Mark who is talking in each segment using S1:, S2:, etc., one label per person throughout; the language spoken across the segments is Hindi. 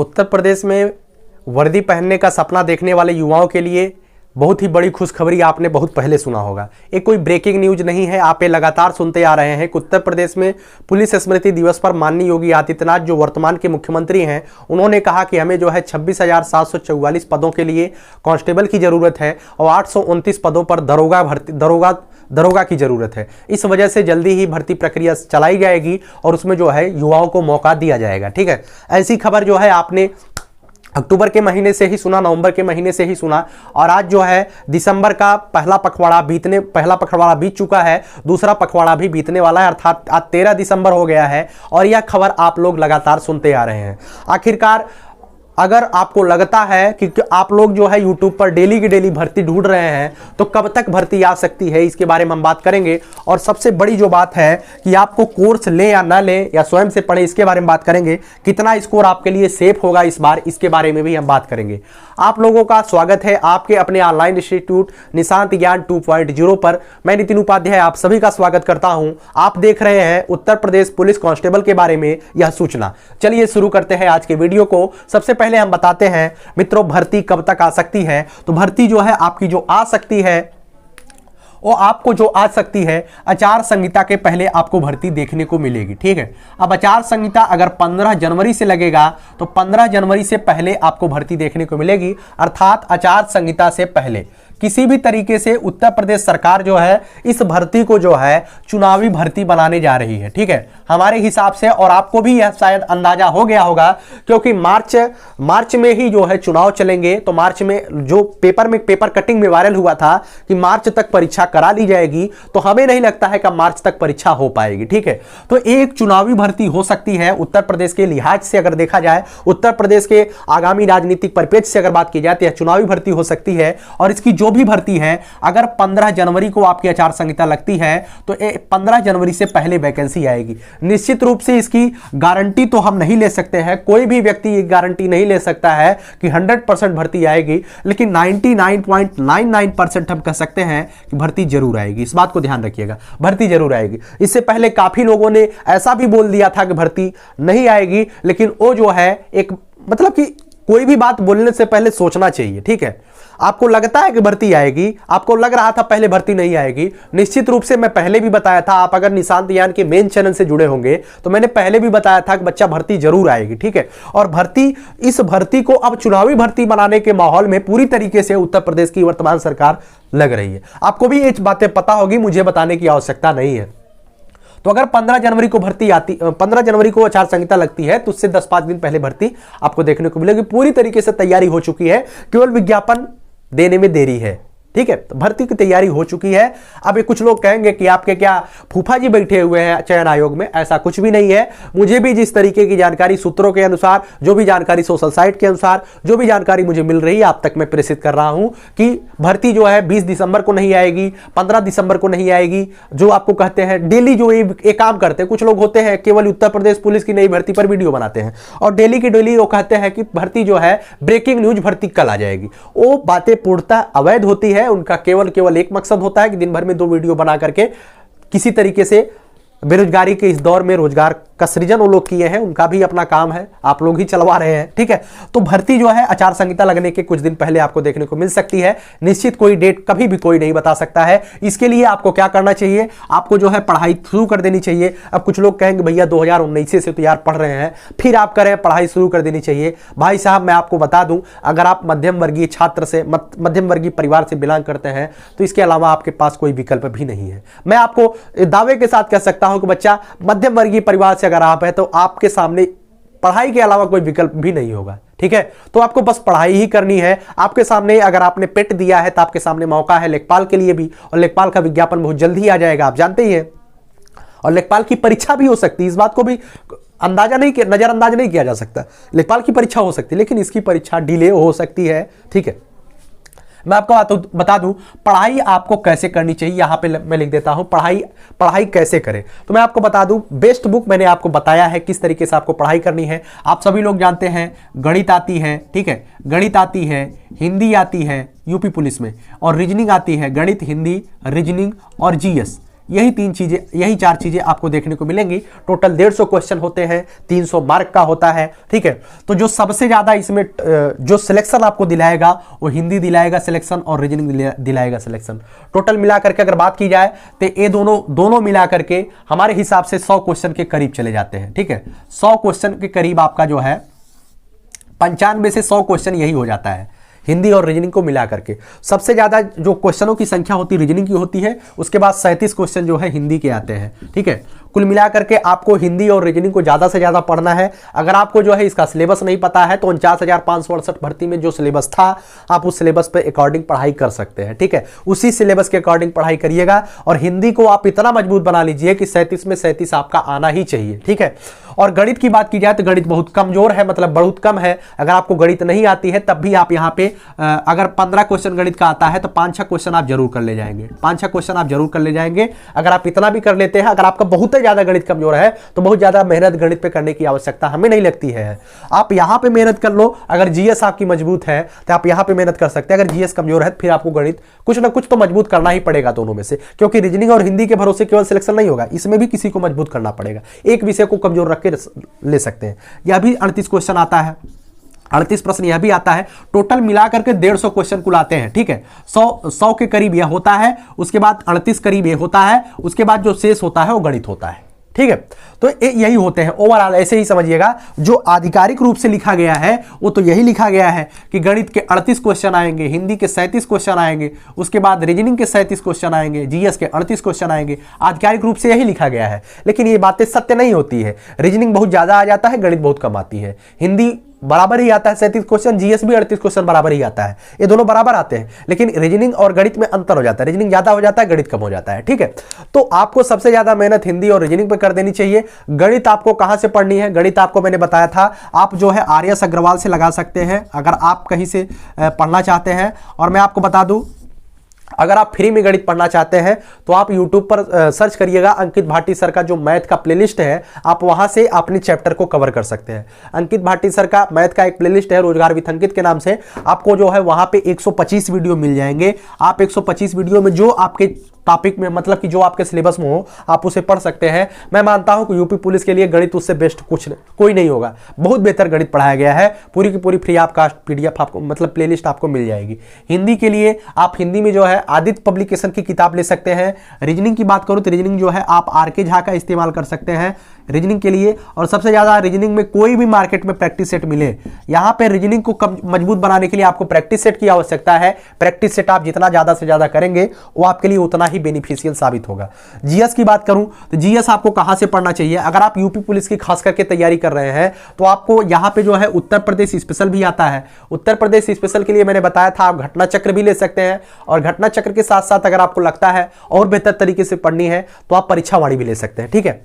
S1: उत्तर प्रदेश में वर्दी पहनने का सपना देखने वाले युवाओं के लिए बहुत ही बड़ी खुशखबरी आपने बहुत पहले सुना होगा। ये कोई ब्रेकिंग न्यूज नहीं है, आप ये लगातार सुनते आ रहे हैं कि उत्तर प्रदेश में पुलिस स्मृति दिवस पर माननीय योगी आदित्यनाथ जो वर्तमान के मुख्यमंत्री हैं, उन्होंने कहा कि हमें जो है 26,744 पदों के लिए कांस्टेबल की ज़रूरत है और 829 पदों पर दरोगा की ज़रूरत है। इस वजह से जल्दी ही भर्ती प्रक्रिया चलाई जाएगी और उसमें जो है युवाओं को मौका दिया जाएगा। ठीक है, ऐसी खबर जो है आपने अक्टूबर के महीने से ही सुना, नवंबर के महीने से ही सुना और आज जो है दिसंबर का पहला पखवाड़ा बीत चुका है, दूसरा पखवाड़ा भी बीतने वाला है, अर्थात आज 13 दिसंबर हो गया है और यह खबर आप लोग लगातार सुनते आ रहे हैं। आखिरकार अगर आपको लगता है कि आप लोग जो है YouTube पर डेली की डेली भर्ती ढूंढ रहे हैं तो कब तक भर्ती आ सकती है, इसके बारे में हम बात करेंगे। और सबसे बड़ी जो बात है कि आपको कोर्स लें या ना लें या स्वयं से पढ़ें, इसके बारे में बात करेंगे। कितना स्कोर आपके लिए सेफ होगा इस बार, इसके बारे में भी हम बात करेंगे। आप लोगों का स्वागत है आपके अपने ऑनलाइन इंस्टीट्यूट निशांत ज्ञान 2.0 पर। मैं नितिन उपाध्याय आप सभी का स्वागत करता हूं। आप देख रहे हैं उत्तर प्रदेश पुलिस कांस्टेबल के बारे में यह सूचना। चलिए शुरू करते हैं आज के वीडियो को। सबसे पहले हम बताते हैं मित्रों, भर्ती कब तक आ सकती है। तो भर्ती जो है आपकी जो आ सकती है वो आपको जो आ सकती है आचार संहिता के पहले आपको भर्ती देखने को मिलेगी। ठीक है, अब आचार संहिता अगर 15 जनवरी से लगेगा तो 15 जनवरी से पहले आपको भर्ती देखने को मिलेगी, अर्थात आचार संहिता से पहले। किसी भी तरीके से उत्तर प्रदेश सरकार जो है इस भर्ती को जो है चुनावी भर्ती बनाने जा रही है। ठीक है, हमारे हिसाब से, और आपको भी यह शायद अंदाजा हो गया होगा क्योंकि मार्च में ही जो है चुनाव चलेंगे। तो मार्च में जो पेपर कटिंग में वायरल हुआ था कि मार्च तक परीक्षा करा ली जाएगी, तो हमें नहीं लगता है कि मार्च तक परीक्षा हो पाएगी। ठीक है, तो एक चुनावी भर्ती हो सकती है उत्तर प्रदेश के लिहाज से। अगर देखा जाए उत्तर प्रदेश के आगामी राजनीतिक परिप्रेक्ष्य से अगर बात की जाए तो यह चुनावी भर्ती हो सकती है। और इसकी जो भी भर्ती है, अगर 15 जनवरी को आपकी आचार संहिता लगती है तो 15 जनवरी से पहले वैकेंसी आएगी। निश्चित रूप से इसकी गारंटी तो हम नहीं ले सकते हैं, कोई भी व्यक्ति ये गारंटी नहीं ले सकता है कि 100% भर्ती आएगी, लेकिन 99.99% हम कह सकते हैं कि भर्ती जरूर आएगी। इस बात को ध्यान रखिएगा, भर्ती जरूर आएगी। इससे पहले काफी लोगों ने ऐसा भी बोल दिया था कि भर्ती नहीं आएगी, लेकिन वो जो है एक मतलब कि कोई भी बात बोलने से पहले सोचना चाहिए। ठीक है, आपको लगता है कि भर्ती आएगी, आपको लग रहा था पहले भर्ती नहीं आएगी। निश्चित रूप से मैं पहले भी बताया था, आप अगर निशांत ज्ञान के मेन चैनल से जुड़े होंगे तो मैंने पहले भी बताया था कि बच्चा भर्ती जरूर आएगी। ठीक है, और इस भर्ती को अब चुनावी भर्ती बनाने के माहौल में पूरी तरीके से उत्तर प्रदेश की वर्तमान सरकार लग रही है। आपको भी ये बातें पता होगी, मुझे बताने की आवश्यकता नहीं है। तो अगर 15 जनवरी को भर्ती आती, 15 जनवरी को आचार संहिता लगती है तो उससे 10-5 दिन पहले भर्ती आपको देखने को मिलेगी। पूरी तरीके से तैयारी हो चुकी है, केवल विज्ञापन देने में देरी है। ठीक है, तो भर्ती की तैयारी हो चुकी है। अब ये कुछ लोग कहेंगे कि आपके क्या फूफा जी बैठे हुए हैं चयन आयोग में, ऐसा कुछ भी नहीं है। मुझे भी जिस तरीके की जानकारी सूत्रों के अनुसार, जो भी जानकारी सोशल साइट के अनुसार, जो भी जानकारी मुझे मिल रही है आप तक मैं प्रेषित कर रहा हूं कि भर्ती जो है 20 दिसंबर को नहीं आएगी, 15 दिसंबर को नहीं आएगी। जो आपको कहते हैं डेली जो ये काम करते हैं, कुछ लोग होते हैं केवल उत्तर प्रदेश पुलिस की नई भर्ती पर वीडियो बनाते हैं और डेली की डेली वो कहते हैं कि भर्ती जो है ब्रेकिंग न्यूज भर्ती कल आ जाएगी। वो बातें पूर्णतः अवैध होती है। उनका केवल एक मकसद होता है कि दिन भर में 2 वीडियो बना करके किसी तरीके से बेरोजगारी के इस दौर में रोजगार का सृजन वो लोग किए हैं, उनका भी अपना काम है, आप लोग ही चलवा रहे हैं। ठीक है, तो भर्ती जो है आचार संहिता लगने के कुछ दिन पहले आपको देखने को मिल सकती है। निश्चित कोई डेट कभी भी कोई नहीं बता सकता है। इसके लिए आपको क्या करना चाहिए, आपको जो है पढ़ाई शुरू कर देनी चाहिए। अब कुछ लोग कहेंगे भैया 2019 से तो यार पढ़ रहे हैं, फिर आप करें पढ़ाई शुरू कर देनी चाहिए। भाई साहब मैं आपको बता दूं, अगर आप मध्यम वर्गीय छात्र से, मध्यम वर्गीय परिवार से बिलोंग करते हैं तो इसके अलावा आपके पास कोई विकल्प भी नहीं है। मैं आपको दावे के साथ कह सकता हूं कि बच्चा मध्यम वर्गीय परिवार से अगर आप है तो आपके सामने पढ़ाई के अलावा कोई विकल्प भी नहीं होगा। ठीक है, तो आपको बस पढ़ाई ही करनी है। आपके सामने अगर आपने पेट दिया है तो आपके सामने मौका है लेखपाल के लिए भी, और लेखपाल का विज्ञापन बहुत जल्द ही आ जाएगा, आप जानते ही हैं। और लेखपाल की परीक्षा भी हो सकती है, इस बात को भी नजरअंदाज नहीं किया जा सकता। लेखपाल की परीक्षा हो सकती है, लेकिन इसकी परीक्षा डिले हो सकती है। ठीक है, मैं आपको बता दूं पढ़ाई आपको कैसे करनी चाहिए। यहां पे मैं लिख देता हूं पढ़ाई कैसे करें। तो मैं आपको बता दूं, बेस्ट बुक मैंने आपको बताया है किस तरीके से आपको पढ़ाई करनी है। आप सभी लोग जानते हैं गणित आती है, ठीक है, गणित आती है, हिंदी आती है यूपी पुलिस में, और रीजनिंग आती है, गणित, हिंदी, रीजनिंग और जीएस। यही 3 चीजें, यही 4 चीजें आपको देखने को मिलेंगी। टोटल 150 क्वेश्चन होते हैं, 300 मार्क का होता है, ठीक है। तो जो सबसे ज्यादा इसमें जो सिलेक्शन आपको दिलाएगा वो हिंदी दिलाएगा सिलेक्शन और रीजनिंग दिलाएगा सिलेक्शन। टोटल मिलाकर के अगर बात की जाए तो ये दोनों मिलाकर के हमारे हिसाब से 100 क्वेश्चन के करीब चले जाते हैं, ठीक है। 100 क्वेश्चन के करीब आपका जो है 95 से 100 क्वेश्चन यही हो जाता है हिंदी और रीजनिंग को मिला करके। सबसे ज्यादा जो क्वेश्चनों की संख्या होती है रीजनिंग की होती है, उसके बाद 37 क्वेश्चन जो है हिंदी के आते हैं, ठीक है। कुल मिलाकर के आपको हिंदी और रीजनिंग को ज्यादा से ज्यादा पढ़ना है। अगर आपको जो है इसका सिलेबस नहीं पता है तो 49,568 भर्ती में जो सिलेबस था आप उस सिलेबस पे अकॉर्डिंग पढ़ाई कर सकते हैं, ठीक है। उसी सिलेबस के अकॉर्डिंग पढ़ाई करिएगा और हिंदी को आप इतना मजबूत बना लीजिए कि 37 में 37 आपका आना ही चाहिए, ठीक है। और गणित की बात की जाए तो गणित बहुत कमजोर है, मतलब बहुत कम है। अगर आपको गणित नहीं आती है तब भी आप यहाँ पे अगर 15 क्वेश्चन गणित का आता है तो 5-6 क्वेश्चन आप जरूर कर ले जाएंगे, 5-6 क्वेश्चन आप जरूर कर ले जाएंगे। अगर आप इतना भी कर लेते हैं, अगर आपका बहुत ज्यादा गणित कमजोर है तो बहुत ज्यादा मेहनत गणित पे करने की आवश्यकता हमें नहीं लगती है। आप यहां पे मेहनत कर लो। अगर जीएस आपकी मजबूत है तो आप यहां पे मेहनत कर सकते हैं। अगर जीएस कमजोर है तो फिर आपको गणित कुछ ना कुछ तो मजबूत करना ही पड़ेगा दोनों में से, क्योंकि रीजनिंग और हिंदी के भरोसे केवल सिलेक्शन नहीं होगा, इसमें भी किसी को मजबूत करना पड़ेगा। एक विषय को कमजोर रख के ले सकते हैं। यह भी 38 क्वेश्चन आता है, 38 प्रश्न यह भी आता है। टोटल मिलाकर के 150 क्वेश्चन कुल आते हैं, ठीक है। 100 के करीब यह होता है, उसके बाद 38 करीब यह होता है, उसके बाद जो शेष होता है वो गणित होता है, ठीक है। तो यही होते हैं ओवरऑल, ऐसे ही समझिएगा। जो आधिकारिक रूप से लिखा गया है वो तो यही लिखा गया है कि गणित के 38 क्वेश्चन आएंगे, हिंदी के 37 क्वेश्चन आएंगे, उसके बाद रीजनिंग के 37 क्वेश्चन आएंगे, जीएस के 38 क्वेश्चन आएंगे। आधिकारिक रूप से यही लिखा गया है, लेकिन ये बातें सत्य नहीं होती है। रीजनिंग बहुत ज्यादा आ जाता है, गणित बहुत कम आती है। हिंदी बराबर ही आता है 37 क्वेश्चन, जीएस भी 38 क्वेश्चन बराबर ही आता है। ये दोनों बराबर आते हैं, लेकिन रीजनिंग और गणित में अंतर हो जाता है। रीजनिंग ज्यादा हो जाता है, गणित कम हो जाता है, ठीक है। तो आपको सबसे ज्यादा मेहनत हिंदी और रीजनिंग पे कर देनी चाहिए। गणित आपको कहां से पढ़नी है? गणित आपको मैंने बताया था, आप जो है आर्यस अग्रवाल से लगा सकते हैं अगर आप कहीं से पढ़ना चाहते हैं। और मैं आपको बता दूं, अगर आप फ्री में गणित पढ़ना चाहते हैं तो आप YouTube पर सर्च करिएगा, अंकित भाटी सर का जो मैथ का प्लेलिस्ट है, आप वहां से अपने चैप्टर को कवर कर सकते हैं। अंकित भाटी सर का मैथ का एक प्लेलिस्ट है, रोजगार विथ अंकित के नाम से। आपको जो है वहां पे 125 वीडियो मिल जाएंगे। आप 125 वीडियो में जो आपके टॉपिक में, मतलब कि जो आपके सिलेबस में हो, आप उसे पढ़ सकते हैं। मैं मानता हूं कि यूपी पुलिस के लिए गणित उससे बेस्ट कोई नहीं होगा। बहुत बेहतर गणित पढ़ाया गया है, पूरी की पूरी फ्री ऑफ कॉस्ट PDF आपको, मतलब प्लेलिस्ट आपको मिल जाएगी। हिंदी के लिए आप हिंदी में जो है आदित्य पब्लिकेशन की किताब ले सकते हैं। रीजनिंग की बात करूं तो रीजनिंग जो है आप RK झा का इस्तेमाल कर सकते हैं रीजनिंग के लिए। और सबसे ज्यादा रीजनिंग में कोई भी मार्केट में प्रैक्टिस सेट मिले, यहां पे रीजनिंग को मजबूत बनाने के लिए आपको प्रैक्टिस सेट की आवश्यकता है। प्रैक्टिस सेट आप जितना ज्यादा से ज्यादा करेंगे वो आपके लिए उतना ही बेनिफिशियल साबित होगा। जीएस की बात करूं तो जीएस आपको कहां से पढ़ना चाहिए? अगर आप यूपी पुलिस की खास करके तैयारी कर रहे हैं तो आपको यहां पे जो है उत्तर प्रदेश स्पेशल भी आता है। उत्तर प्रदेश स्पेशल के लिए मैंने बताया था आप घटना चक्र भी ले सकते हैं, और घटना चक्र के साथ साथ अगर आपको लगता है और बेहतर तरीके से पढ़नी है तो आप परीक्षा वाणी भी ले सकते हैं, ठीक है।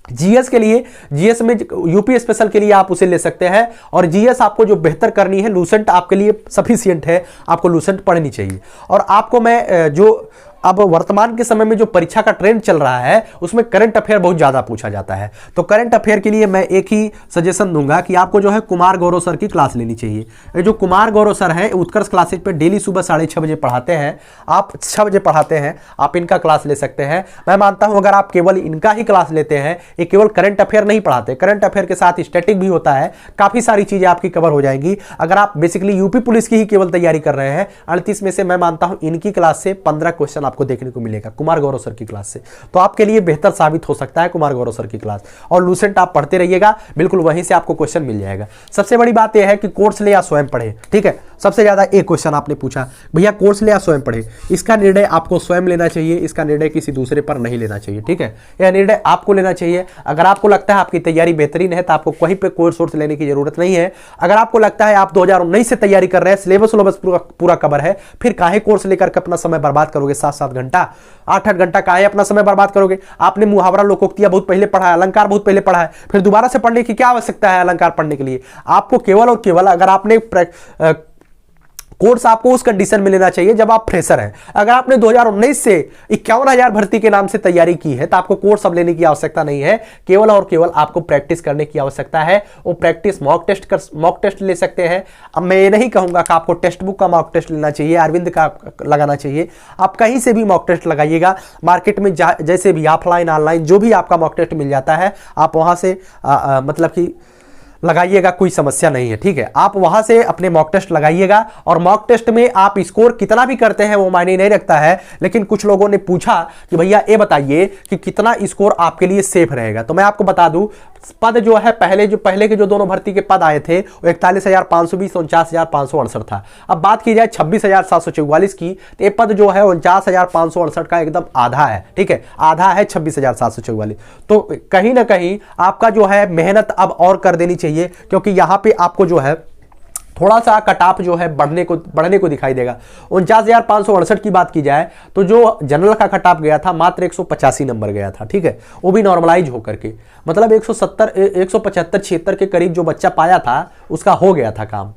S1: जीएस के लिए, जीएस में यूपी स्पेशल के लिए आप उसे ले सकते हैं। और जीएस आपको जो बेहतर करनी है, लूसेंट आपके लिए सफिशिएंट है, आपको लूसेंट पढ़नी चाहिए। और आपको मैं जो अब वर्तमान के समय में जो परीक्षा का ट्रेंड चल रहा है उसमें करंट अफेयर बहुत ज्यादा पूछा जाता है। तो करंट अफेयर के लिए मैं एक ही सजेशन दूंगा कि आपको जो है कुमार गौरव सर की क्लास लेनी चाहिए। ये जो कुमार गौरव सर है उत्कर्ष क्लासेज पे डेली सुबह 6:30 बजे पढ़ाते हैं, आप 6 बजे पढ़ाते हैं, आप इनका क्लास ले सकते हैं। मैं मानता हूं अगर आप केवल इनका ही क्लास लेते हैं, ये केवल करंट अफेयर नहीं पढ़ाते, करंट अफेयर के साथ स्टैटिक भी होता है, काफी सारी चीजें आपकी कवर हो जाएंगी। अगर आप बेसिकली यूपी पुलिस की ही केवल तैयारी कर रहे हैं, 38 में से मैं मानता हूं इनकी क्लास से 15 क्वेश्चन आपको देखने को मिलेगा कुमार गौरव सर की क्लास से। तो आपके लिए बेहतर साबित हो सकता है कुमार गौरव सर की क्लास। और लूसेंट आप पढ़ते रहिएगा, बिल्कुल वहीं से आपको क्वेश्चन मिल जाएगा। सबसे बड़ी बात यह है कि कोर्स ले या स्वयं पढ़े, ठीक है। सबसे ज्यादा एक क्वेश्चन आपने पूछा, भैया कोर्स ले या स्वयं पढ़े। इसका निर्णय आपको स्वयं लेना चाहिए, इसका निर्णय किसी दूसरे पर नहीं लेना चाहिए, ठीक है। यह निर्णय आपको लेना चाहिए। अगर आपको लगता है आपकी तैयारी बेहतरीन है तो आपको कहीं पे कोर्स सोर्स लेने की जरूरत नहीं है। अगर आपको लगता है आप 2019 से तैयारी कर रहे हैं, सिलेबस पूरा कवर है, फिर काहे कोर्स लेकर के अपना समय बर्बाद करोगे? 7-7 घंटा, 8-8 घंटा काहे अपना समय बर्बाद करोगे? आपने मुहावरा लोकोक्तियां बहुत पहले पढ़ा है, अलंकार बहुत पहले पढ़ा है, फिर दोबारा से पढ़ने की क्या आवश्यकता है अलंकार पढ़ने के लिए? आपको केवल और केवल अगर आपने कोर्स आपको उस कंडीशन में लेना चाहिए जब आप फ्रेशर हैं। अगर आपने 2019 से 51,000 भर्ती के नाम से तैयारी की है तो आपको कोर्स अब लेने की आवश्यकता नहीं है, केवल और केवल आपको प्रैक्टिस करने की आवश्यकता है। वो प्रैक्टिस मॉक टेस्ट ले सकते हैं। अब मैं ये नहीं कहूंगा कि आपको टेक्स्ट बुक का मॉक टेस्ट लेना चाहिए, अरविंद का लगाना चाहिए। आप कहीं से भी मॉक टेस्ट लगाइएगा, मार्केट में जैसे भी ऑफलाइन ऑनलाइन जो भी आपका मॉक टेस्ट मिल जाता है आप वहां से मतलब कि लगाइएगा, कोई समस्या नहीं है। ठीक है, आप वहां से अपने मॉक टेस्ट लगाइएगा और मॉक टेस्ट में आप स्कोर कितना भी करते हैं वो मायने नहीं रखता है। लेकिन कुछ लोगों ने पूछा कि भैया ये बताइए कि कितना स्कोर आपके लिए सेफ रहेगा। तो मैं आपको बता दूं, पद जो है पहले के जो दोनों भर्ती के पद आए थे वो 41,520 49,568 था। अब बात की जाए 26,744 की, तो ये पद जो है 49,568 का एकदम आधा है। ठीक है, आधा है 26,744। तो कहीं ना कहीं आपका जो है मेहनत अब और कर देनी चाहिए, क्योंकि यहां पे आपको जो है थोड़ा सा कट ऑफ जो है बढ़ने को दिखाई देगा। 49,568 की बात की जाए तो जो जनरल का कट ऑफ गया था मात्र 185 नंबर गया था। ठीक है, वो भी नॉर्मलाइज होकर के, मतलब 175-76 के करीब जो बच्चा पाया था उसका हो गया था काम,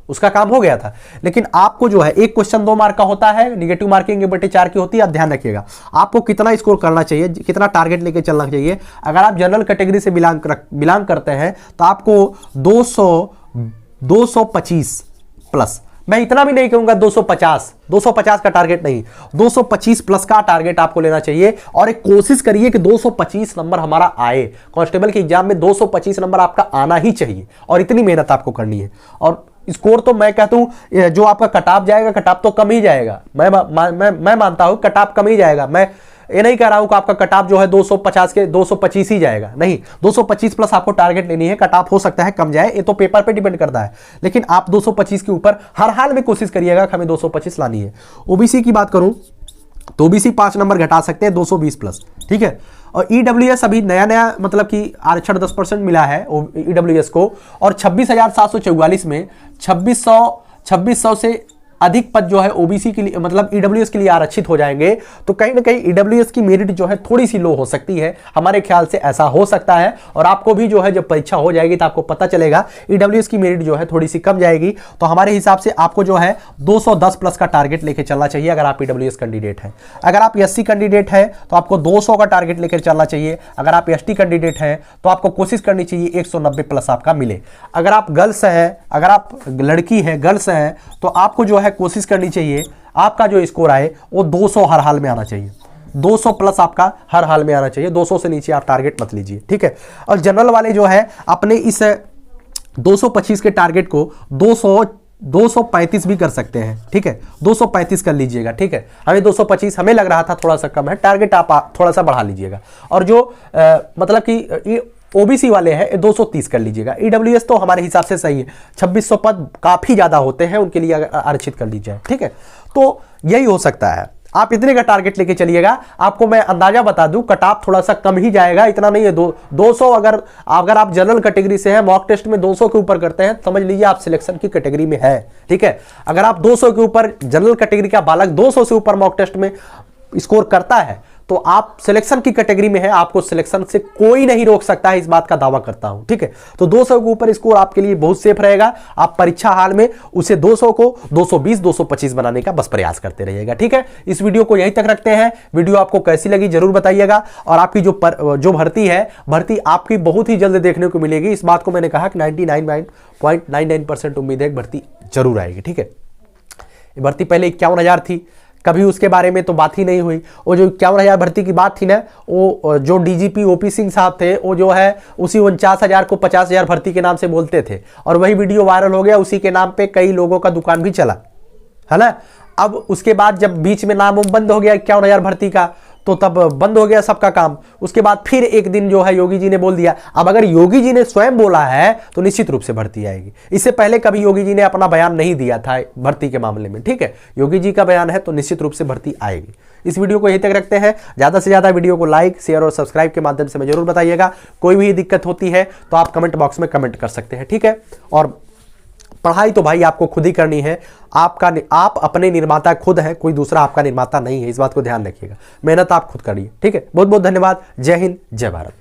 S1: उसका काम हो गया था। लेकिन आपको जो है एक क्वेश्चन 2 मार्क का होता है, निगेटिव मार्किंग 1/4 की होती है। आप ध्यान रखिएगा आपको कितना स्कोर करना चाहिए, कितना टारगेट लेके चलना चाहिए। अगर आप जनरल कैटेगरी से बिलोंग करते हैं तो आपको 225 प्लस, मैं इतना भी नहीं कहूंगा 250 का टारगेट नहीं, 225 प्लस का टारगेट आपको लेना चाहिए। और एक कोशिश करिए कि 225 नंबर हमारा आए। कांस्टेबल के एग्जाम में 225 नंबर आपका आना ही चाहिए और इतनी मेहनत आपको करनी है। और स्कोर तो मैं कहता हूं जो आपका कट ऑफ जाएगा, कट ऑफ तो कम ही जाएगा। मैं मानता हूं कट ऑफ कम ही जाएगा। मैं ये नहीं कह रहा हूं कि आपका कट ऑफ जो है 250 के 225 ही जाएगा, नहीं, 225 प्लस आपको टारगेट लेनी है। कट ऑफ हो सकता है कम जाए, ये तो पेपर पे डिपेंड करता है, लेकिन आप 225 के ऊपर हर हाल में कोशिश करिएगा कि हमें 225 लानी है। ओबीसी की बात करूं तो ओबीसी 5 नंबर घटा सकते हैं, 220 प्लस। ठीक है, और ईडब्ल्यूएस अभी नया मतलब कि आरक्षण 10% मिला है ईडब्ल्यूएस को, और 26,744 में 2600 से अधिक पद जो है ओबीसी के लिए मतलब ईडब्ल्यूएस के लिए आरक्षित हो जाएंगे। तो कहीं ना कहीं ईडब्ल्यूएस की मेरिट जो है थोड़ी सी लो हो सकती है, हमारे ख्याल से ऐसा हो सकता है। और आपको भी जो है जब परीक्षा हो जाएगी तो आपको पता चलेगा ईडब्ल्यूएस की मेरिट जो है थोड़ी सी कम जाएगी। तो हमारे हिसाब से आपको जो है 210 प्लस का टारगेट लेकर चलना चाहिए अगर आप ईडब्ल्यूएस कैंडिडेट है। अगर आप एससी कैंडिडेट है तो आपको 200 का टारगेट लेकर चलना चाहिए। अगर आप एसटी कैंडिडेट है तो आपको कोशिश करनी चाहिए 190 प्लस आपका मिले। अगर आप गर्ल्स हैं, अगर आप लड़की है, गर्ल्स हैं, तो आपको जो है कोशिश करनी चाहिए आपका जो स्कोर आए वो 200 हर हाल में आना चाहिए। 200 प्लस आपका हर हाल में आना चाहिए, 200 से नीचे आप टारगेट मत लीजिए। ठीक है, और जनरल वाले जो है अपने इस 225 के टारगेट को 235 भी कर सकते हैं। ठीक है, 235 कर लीजिएगा। ठीक है, हमें 225 हमें लग रहा था थोड़ा सा कम है, टारगेट आप थोड़ा सा बढ़ा लीजिएगा। और जो मतलब कि ओबीसी वाले हैं 230 कर लीजिएगा। ईडब्ल्यूएस तो हमारे हिसाब से सही है, 2600 पद काफी ज्यादा होते हैं, उनके लिए आरक्षित कर लीजिए। ठीक है, तो यही हो सकता है, आप इतने का टारगेट लेके चलिएगा। आपको मैं अंदाजा बता दूं कट ऑफ थोड़ा सा कम ही जाएगा, इतना नहीं है। 200 अगर आप जनरल कैटेगरी से हैं, मॉक टेस्ट में 200 के ऊपर करते हैं, समझ लीजिए आप सिलेक्शन की कैटेगरी में है। ठीक है, अगर आप 200 के ऊपर जनरल कैटेगरी का बालक 200 से ऊपर मॉक टेस्ट में स्कोर करता है तो आप सिलेक्शन की कैटेगरी में है, आपको सिलेक्शन से कोई नहीं रोक सकता है, इस बात का दावा करता हूं। ठीक है, तो 200 के ऊपर स्कोर आपके लिए बहुत सेफ रहेगा। आप परीक्षा हाल में उसे 200 को 220 225 बनाने का बस प्रयास करते रहिएगा। ठीक है, इस वीडियो को यहीं तक रखते हैं। वीडियो आपको कैसी लगी जरूर बताइएगा। और आपकी जो भर्ती है, भर्ती आपकी बहुत ही जल्द देखने को मिलेगी। इस बात को मैंने कहा कि 99.99% उम्मीद है भर्ती जरूर आएगी। ठीक है, भर्ती पहले 51,000 थी, कभी उसके बारे में तो बात ही नहीं हुई। वो जो 51,000 भर्ती की बात थी ना, वो जो डीजीपी ओपी सिंह साहब थे वो जो है उसी 49,000 को 50,000 भर्ती के नाम से बोलते थे, और वही वीडियो वायरल हो गया। उसी के नाम पे कई लोगों का दुकान भी चला, है ना। अब उसके बाद जब बीच में नाम बंद हो गया 51,000 भर्ती का, तो तब बंद हो गया सबका काम। उसके बाद फिर एक दिन जो है योगी जी ने बोल दिया। अब अगर योगी जी ने स्वयं बोला है तो निश्चित रूप से भर्ती आएगी। इससे पहले कभी योगी जी ने अपना बयान नहीं दिया था भर्ती के मामले में। ठीक है, योगी जी का बयान है तो निश्चित रूप से भर्ती आएगी। इस वीडियो को यहीं तक रखते हैं। ज्यादा से ज्यादा वीडियो को लाइक, शेयर और सब्सक्राइब के माध्यम से मैं जरूर बताइएगा। कोई भी दिक्कत होती है तो आप कमेंट बॉक्स में कमेंट कर सकते हैं। ठीक है, और पढ़ाई तो भाई आपको खुद ही करनी है। आप अपने निर्माता खुद हैं, कोई दूसरा आपका निर्माता नहीं है, इस बात को ध्यान रखिएगा। मेहनत आप खुद करिए। ठीक है, बहुत बहुत धन्यवाद। जय हिंद, जय भारत।